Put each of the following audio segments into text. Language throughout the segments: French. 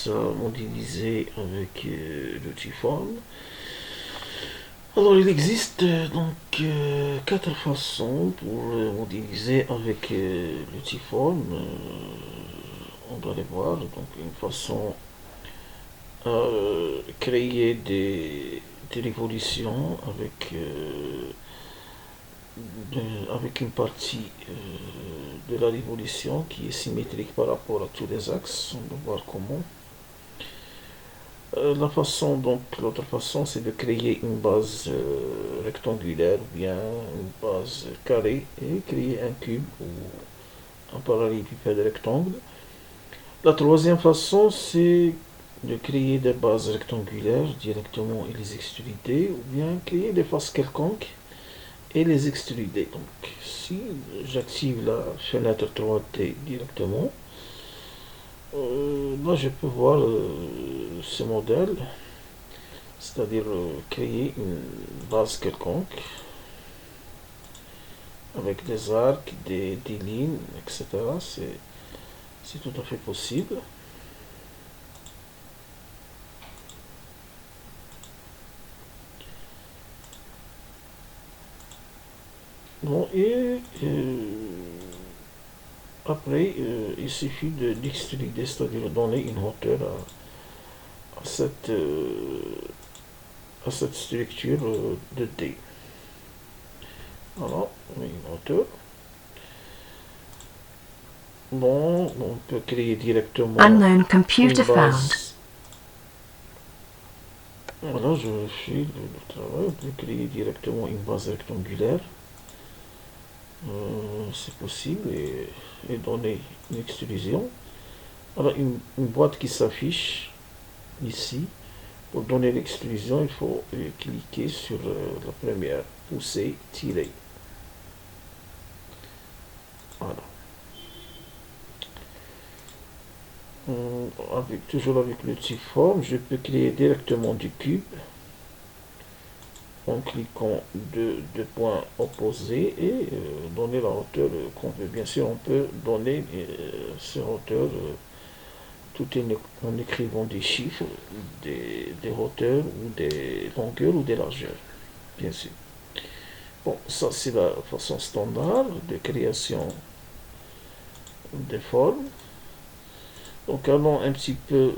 commence à modéliser avec l'outil Form. Alors il existe quatre façons pour modéliser avec l'outil Form. On doit les voir. Donc une façon à créer des révolutions avec une partie de la révolution qui est symétrique par rapport à tous les axes. On va voir comment. L'autre façon, c'est de créer une base rectangulaire ou bien une base carrée et créer un cube ou un parallélépipède rectangle. La troisième façon, c'est de créer des bases rectangulaires directement et les extruder ou bien créer des faces quelconques et les extruder. Donc, si j'active la fenêtre 3D directement, là je peux voir ce modèle, c'est-à-dire créer une base quelconque avec des arcs, des lignes, etc. C'est tout à fait possible. Bon, et après, il suffit d'extruder, c'est-à-dire donner une hauteur à cette structure de D. Voilà, on met une hauteur. Bon, on peut créer directement Unknown computer une found. base. Voilà, je fais le travail. On peut créer directement une base rectangulaire. C'est possible et donner une extrusion. Voilà, une boîte qui s'affiche ici. Pour donner l'extrusion, il faut cliquer sur la première, pousser, tirer. Voilà. Toujours avec l'outil forme, je peux créer directement du cube en cliquant deux points opposés et donner la hauteur qu'on veut. Bien sûr, on peut donner ces hauteurs tout en écrivant des chiffres, des hauteurs ou des longueurs ou des largeurs, bien sûr. Bon, ça c'est la façon standard de création des formes. Donc allons un petit peu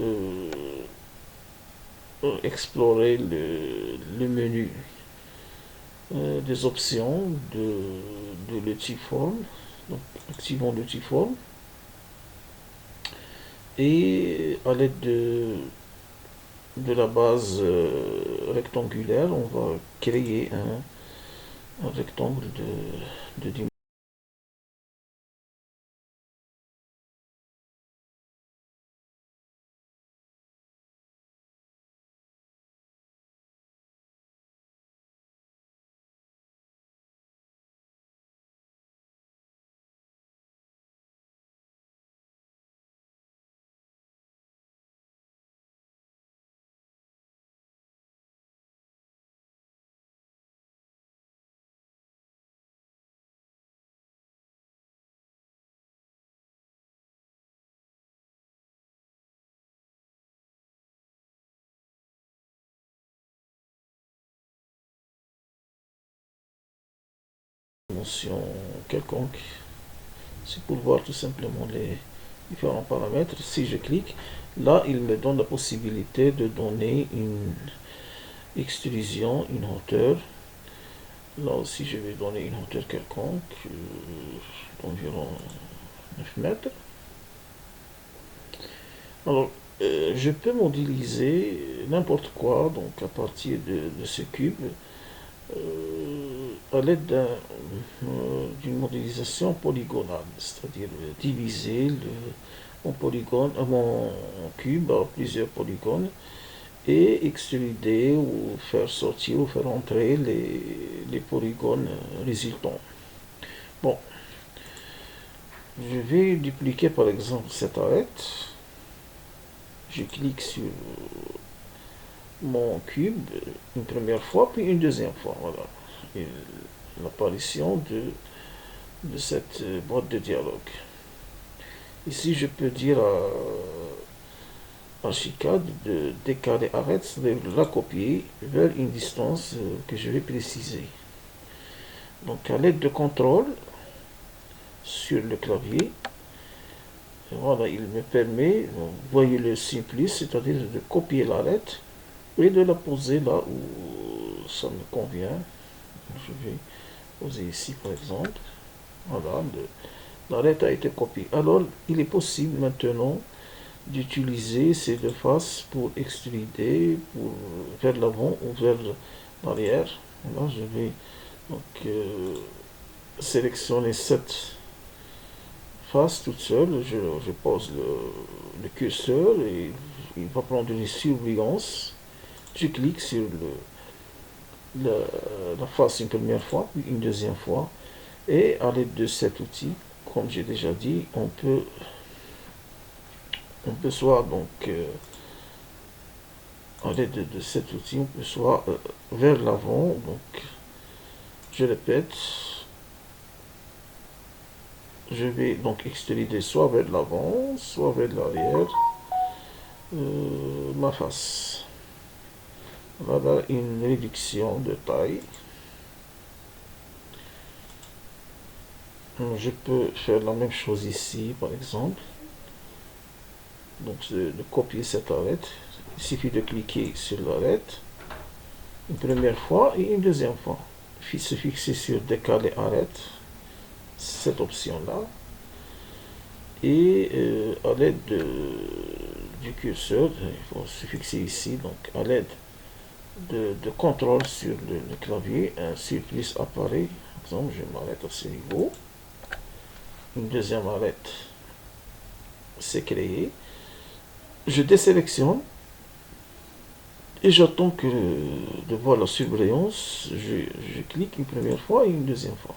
explorer le menu des options de l'outil forme. Donc activons l'outil forme et à l'aide de la base rectangulaire, on va créer un rectangle de dimension quelconque. C'est pour voir tout simplement les différents paramètres. Si je clique, là il me donne la possibilité de donner une extrusion, une hauteur. Là aussi je vais donner une hauteur quelconque d'environ 9 mètres. Alors je peux modéliser n'importe quoi donc à partir de ce cube à l'aide d'une modélisation polygonale, c'est-à-dire diviser mon cube à plusieurs polygones et extruder ou faire sortir ou faire entrer les polygones résultants. Bon, je vais dupliquer par exemple cette arête. Je clique sur mon cube une première fois, puis une deuxième fois. Voilà. Et l'apparition de cette boîte de dialogue. Ici, je peux dire archicad de décaler arrête, c'est-à-dire de la copier vers une distance que je vais préciser. Donc à l'aide de contrôle sur le clavier, voilà, il me permet, vous voyez le simplice, c'est-à-dire de copier l'arête et de la poser là où ça me convient. Je vais poser ici par exemple. Voilà, l'arête a été copiée. Alors il est possible maintenant d'utiliser ces deux faces pour extruder pour, vers l'avant ou vers l'arrière. Voilà, je vais donc sélectionner cette face toute seule. Je pose le curseur et il va prendre une surbrillance. Je clique sur la face une première fois, puis une deuxième fois. Et à l'aide de cet outil, comme j'ai déjà dit, on peut soit donc à l'aide de cet outil, on peut soit vers l'avant, donc je répète, je vais donc extruder soit vers l'avant, soit vers l'arrière, ma face. Voilà une réduction de taille. Je peux faire la même chose ici, par exemple. Donc, de copier cette arête. Il suffit de cliquer sur l'arête une première fois et une deuxième fois. Il se fixer sur décaler arête, cette option-là. Et à l'aide du curseur, il faut se fixer ici, donc à l'aide de contrôle sur le clavier, un surplice apparaît. Par exemple, je m'arrête à ce niveau. Une deuxième arête s'est créée. Je désélectionne et j'attends de voir la surbrillance. Je clique une première fois et une deuxième fois.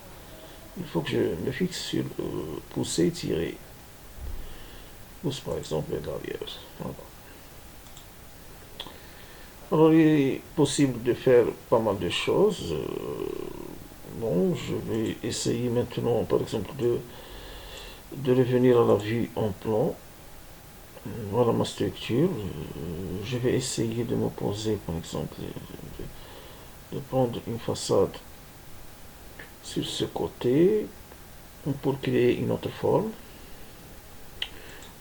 Il faut que je me fixe sur pousser, tirer. Pousse par exemple vers l'arrière. Voilà. Alors il est possible de faire pas mal de choses. Bon, je vais essayer maintenant par exemple de revenir à la vue en plan. Voilà ma structure. Je vais essayer de me poser par exemple, de prendre une façade sur ce côté pour créer une autre forme.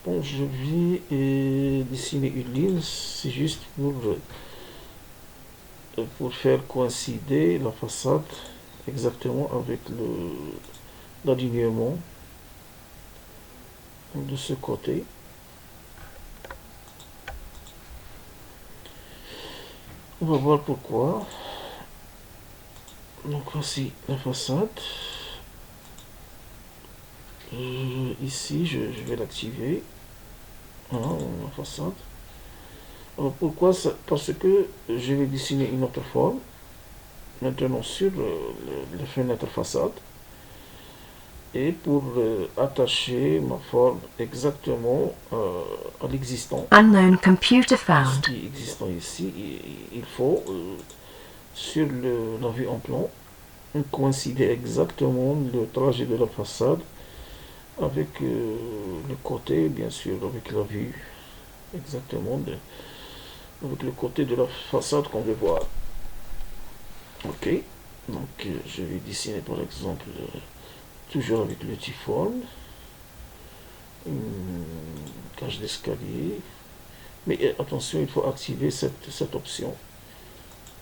Bon, je vais dessiner une ligne, c'est juste pour faire coïncider la façade exactement avec l'alignement de ce côté. On va voir pourquoi. Donc voici la façade. Ici, je vais l'activer. Voilà, la façade. Alors pourquoi ça? Parce que je vais dessiner une autre forme maintenant sur la fenêtre façade et pour attacher ma forme exactement à l'existant. Unknown computer found. Ce qui est existant ici, il faut sur la vue en plan coïncider exactement le trajet de la façade avec le côté, bien sûr, avec la vue exactement avec le côté de la façade qu'on veut voir. Ok, donc je vais dessiner par exemple toujours avec le T-form une cage d'escalier, mais attention, il faut activer cette option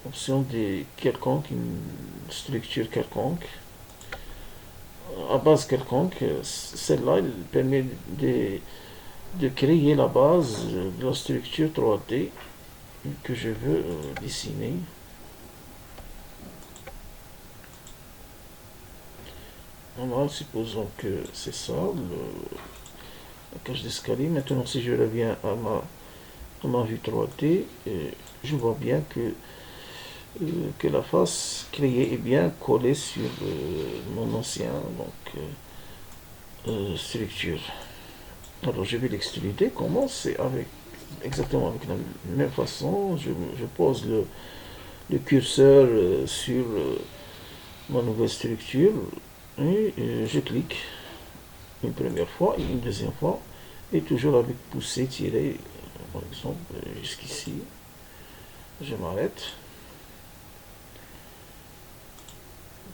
de quelconque, une structure quelconque à base quelconque. Celle-là, elle permet de créer la base de la structure 3D que je veux dessiner. Voilà, supposons que c'est ça, la cage d'escalier. Maintenant, si je reviens à ma vue 3D, je vois bien que la face créée est bien collée sur mon ancien structure. Alors, je vais l'extruder. Comment? C'est exactement avec la même façon. Je pose le curseur sur ma nouvelle structure et je clique une première fois et une deuxième fois et toujours avec pousser, tirer. par exemple, jusqu'ici. Je m'arrête.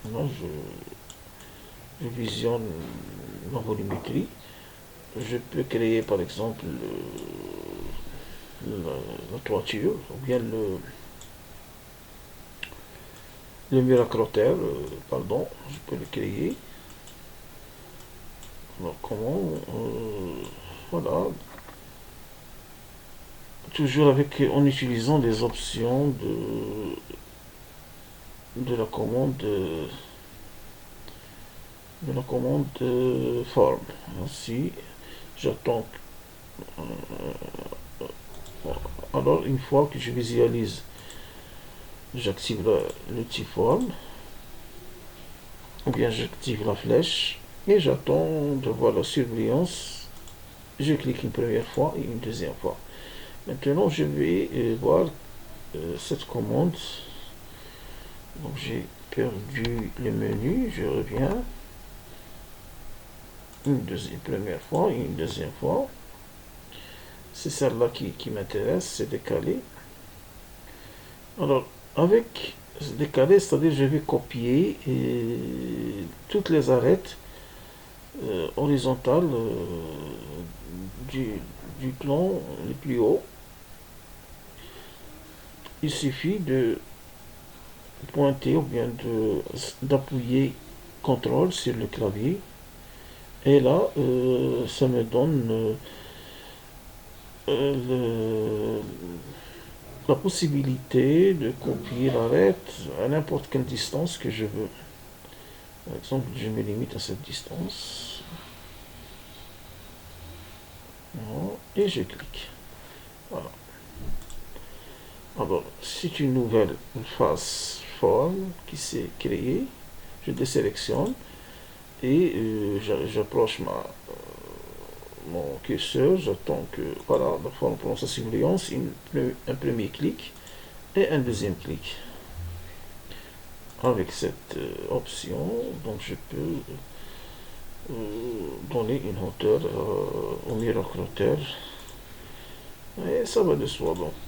Maintenant, je visionne ma volumétrie. Je peux créer par exemple la toiture ou bien le mur accrotaire, pardon, je peux le créer. Alors comment voilà, toujours en utilisant les options de la commande forme. Ainsi, j'attends. Alors une fois que je visualise, j'active l'outil forme, ou bien j'active la flèche et j'attends de voir la surbrillance. Je clique une première fois et une deuxième fois. Maintenant, je vais voir cette commande. Donc, j'ai perdu le menu. Je reviens une première fois et une deuxième fois. C'est celle-là qui m'intéresse, c'est décalé. Alors, avec décalé, c'est-à-dire je vais copier toutes les arêtes horizontales du, du plan le plus haut. Il suffit de pointer ou bien d'appuyer CTRL sur le clavier et là ça me donne le, la possibilité de copier l'arête à n'importe quelle distance que je veux. Par exemple, je me limite à cette distance. Voilà, et je clique. Voilà. Alors, c'est une nouvelle face forme qui s'est créée. Je désélectionne et j'approche mon curseur. J'attends que voilà, la forme prend sa surbrillance, un premier clic et un deuxième clic. Avec cette option, donc je peux donner une hauteur au mur accrotaire et ça va de soi. Bon.